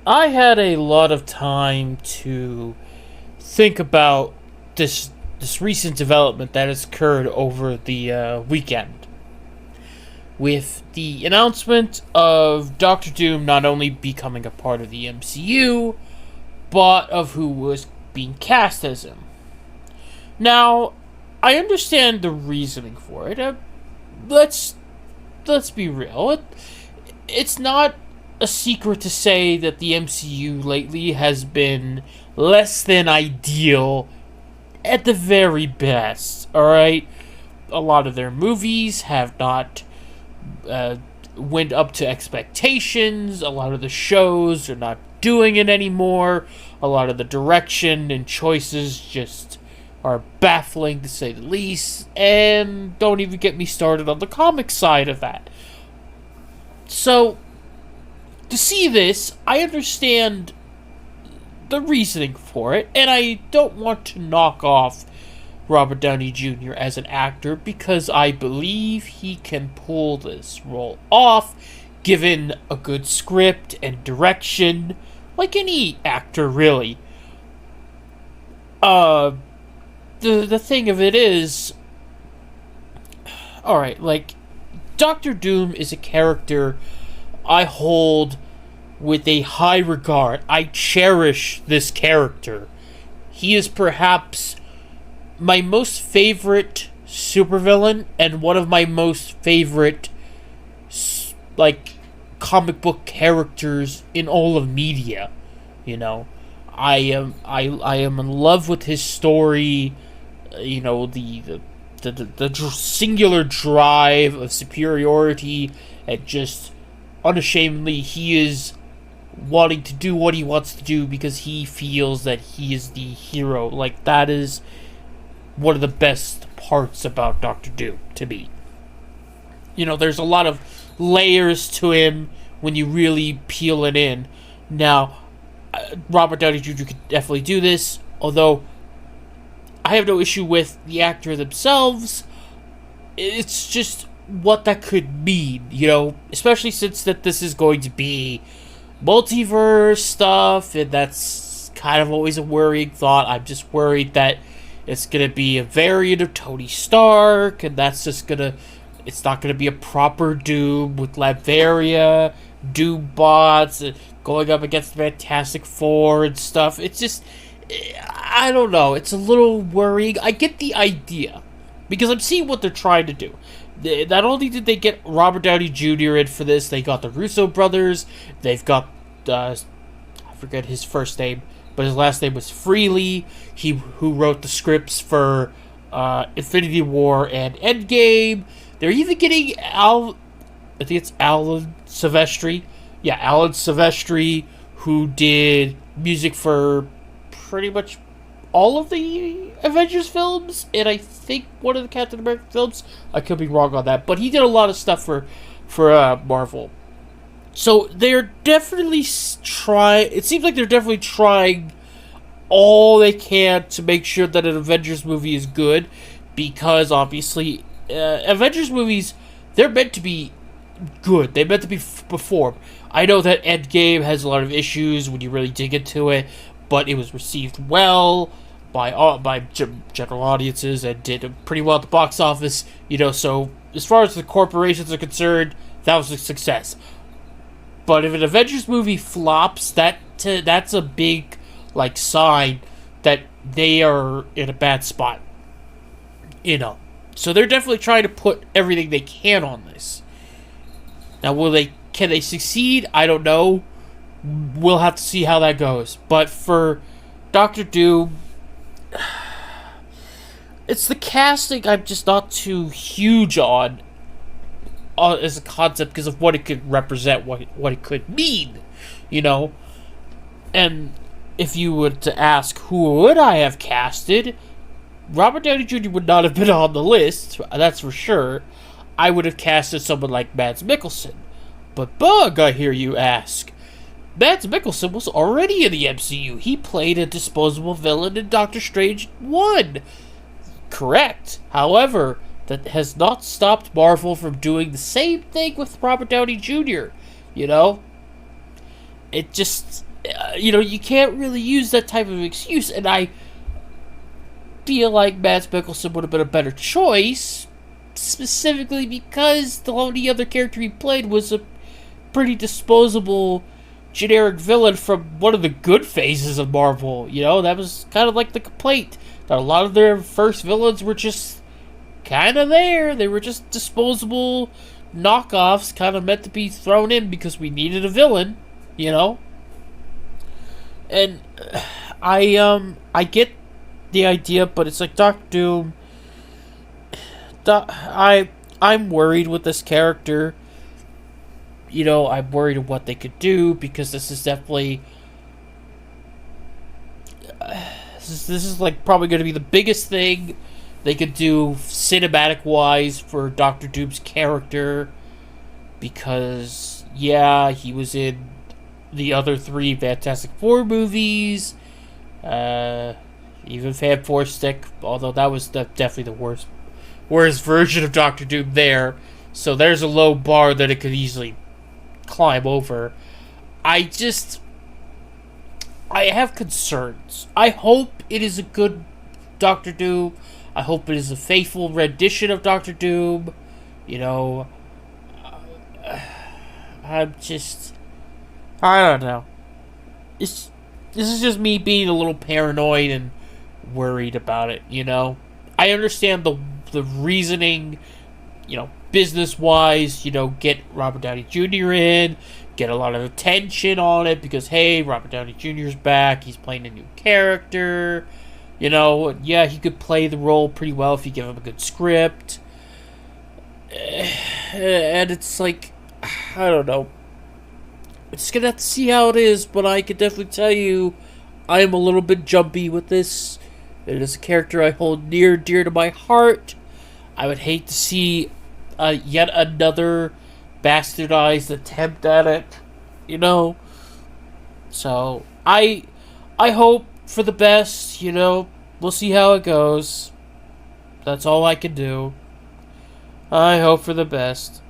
I had a lot of time to think about this recent development that has occurred over the weekend, with the announcement of Doctor Doom not only becoming a part of the MCU, but of who was being cast as him. Now, I understand the reasoning for it. Let's let's be real. It's not a secret to say that the MCU lately has been less than ideal at the very best. All right, a lot of their movies have not uh, went up to expectations. A lot of the shows are not doing it anymore. A lot of the direction and choices just are baffling to say the least. And don't even get me started on the comic side of that. So, to see this, I understand the reasoning for it, and I don't want to knock off Robert Downey Jr. as an actor because I believe he can pull this role off given a good script and direction, like any actor really. Uh the thing of it is, all right, like Doctor Doom is a character I hold with a high regard. I cherish this character. He is perhaps my most favorite supervillain and one of my most favorite like comic book characters in all of media. You know, I am in love with his story. You know, the singular drive of superiority, and just unashamedly he is wanting to do what he wants to do because he feels that he is the hero. Like, that is one of the best parts about Doctor Doom to me. You know, there's a lot of layers to him when you really peel it in. Now, Robert Downey Jr. could definitely do this, although I have no issue with the actor themselves. It's just what that could mean, you know, especially since that this is going to be multiverse stuff, and that's kind of always a worrying thought. I'm just worried that it's gonna be a variant of Tony Stark, and that's just gonna, it's not gonna be a proper Doom with Latveria, Doom bots, going up against the Fantastic Four and stuff. It's just, I don't know, it's a little worrying. I get the idea, because I'm seeing what they're trying to do. Not only did they get Robert Downey Jr. in for this, they got the Russo brothers, they've got, I forget his first name, but his last name was Freely, who wrote the scripts for Infinity War and Endgame. They're even getting I think it's Alan Silvestri. Yeah, Alan Silvestri, who did music for pretty much all of the Avengers films, and I think one of the Captain America films. I could be wrong on that, but he did a lot of stuff for Marvel. So they're definitely it seems like they're definitely trying all they can to make sure that an Avengers movie is good, because obviously Avengers movies, they're meant to be good. They're meant to be performed. I know that Endgame has a lot of issues when you really dig into it, but it was received well by general audiences and did pretty well at the box office. You know, so as far as the corporations are concerned, that was a success. But if an Avengers movie flops, that's a big sign that they are in a bad spot. You know, so they're definitely trying to put everything they can on this. Now, can they succeed? I don't know. We'll have to see how that goes. But for Doctor Doom, it's the casting I'm just not too huge on as a concept because of what it could represent, what it could mean, you know. And if you were to ask who would I have casted, Robert Downey Jr. would not have been on the list, that's for sure. I would have casted someone like Mads Mikkelsen. But Bug, I hear you ask. Mads Mikkelsen was already in the MCU. He played a disposable villain in Doctor Strange 1. Correct. However, that has not stopped Marvel from doing the same thing with Robert Downey Jr. You know? It just, You can't really use that type of excuse, and I feel like Mads Mikkelsen would have been a better choice, specifically because the only other character he played was a pretty disposable, generic villain from one of the good phases of Marvel. That was kind of like the complaint, that a lot of their first villains were just kind of there. They were just disposable knockoffs, kind of meant to be thrown in because we needed a villain, And I get the idea, but it's like Doctor Doom. I'm worried with this character. I'm worried of what they could do, because this is definitely this is like probably going to be the biggest thing they could do cinematic wise for Doctor Doom's character, because he was in the other 3 Fantastic Four movies, even Fantastic, although that was definitely the worst version of Doctor Doom there. So there's a low bar that it could easily climb over. I have concerns. I hope it is a good Doctor Doom. I hope it is a faithful rendition of Doctor Doom. I don't know. This is just me being a little paranoid and worried about it. I understand the reasoning, business wise. Get Robert Downey Jr. in, get a lot of attention on it because, hey, Robert Downey Jr.'s back. He's playing a new character. He could play the role pretty well if you give him a good script. And it's like, I don't know. We're just gonna have to see how it is, but I can definitely tell you, I am a little bit jumpy with this. It is a character I hold near and dear to my heart. I would hate to see yet another bastardized attempt at it, So I hope for the best. We'll see how it goes. That's all I can do. I hope for the best.